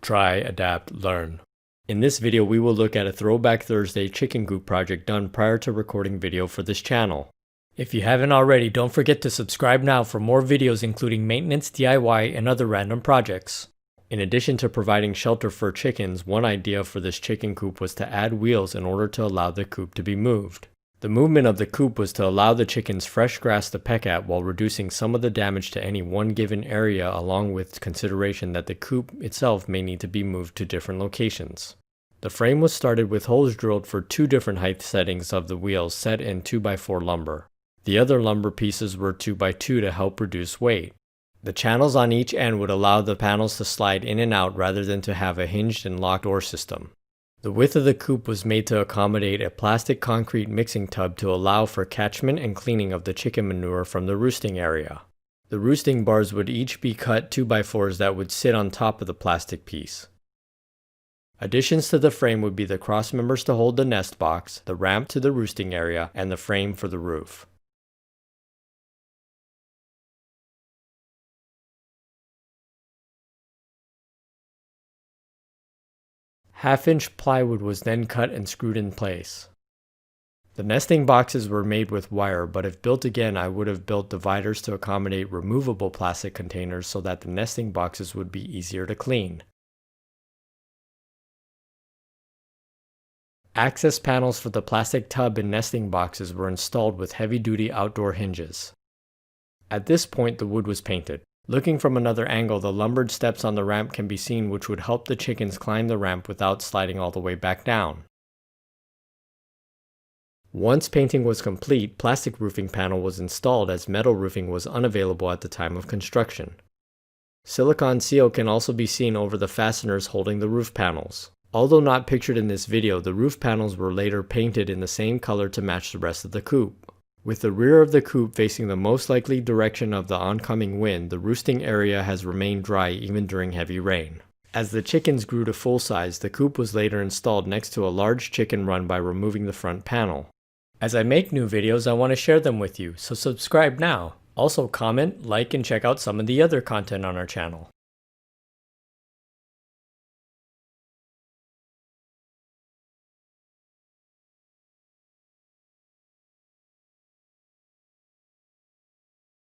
Try, adapt, learn. In this video, we will look at a Throwback Thursday chicken coop project done prior to recording video for this channel. If you haven't already, don't forget to subscribe now for more videos including maintenance, DIY, and other random projects. In addition to providing shelter for chickens, one idea for this chicken coop was to add wheels in order to allow the coop to be moved. The movement of the coop was to allow the chickens fresh grass to peck at while reducing some of the damage to any one given area, along with consideration that the coop itself may need to be moved to different locations. The frame was started with holes drilled for two different height settings of the wheels set in 2x4 lumber. The other lumber pieces were 2x2 to help reduce weight. The channels on each end would allow the panels to slide in and out rather than to have a hinged and locked door system. The width of the coop was made to accommodate a plastic concrete mixing tub to allow for catchment and cleaning of the chicken manure from the roosting area. The roosting bars would each be cut 2x4s that would sit on top of the plastic piece. Additions to the frame would be the cross members to hold the nest box, the ramp to the roosting area, and the frame for the roof. Half-inch plywood was then cut and screwed in place. The nesting boxes were made with wire, but if built again, I would have built dividers to accommodate removable plastic containers so that the nesting boxes would be easier to clean. Access panels for the plastic tub and nesting boxes were installed with heavy-duty outdoor hinges. At this point, the wood was painted. Looking from another angle, the lumbered steps on the ramp can be seen, which would help the chickens climb the ramp without sliding all the way back down. Once painting was complete, plastic roofing panel was installed as metal roofing was unavailable at the time of construction. Silicone seal can also be seen over the fasteners holding the roof panels. Although not pictured in this video, the roof panels were later painted in the same color to match the rest of the coop. With the rear of the coop facing the most likely direction of the oncoming wind, the roosting area has remained dry even during heavy rain. As the chickens grew to full size, the coop was later installed next to a large chicken run by removing the front panel. As I make new videos, I want to share them with you, so subscribe now. Also comment, like, and check out some of the other content on our channel.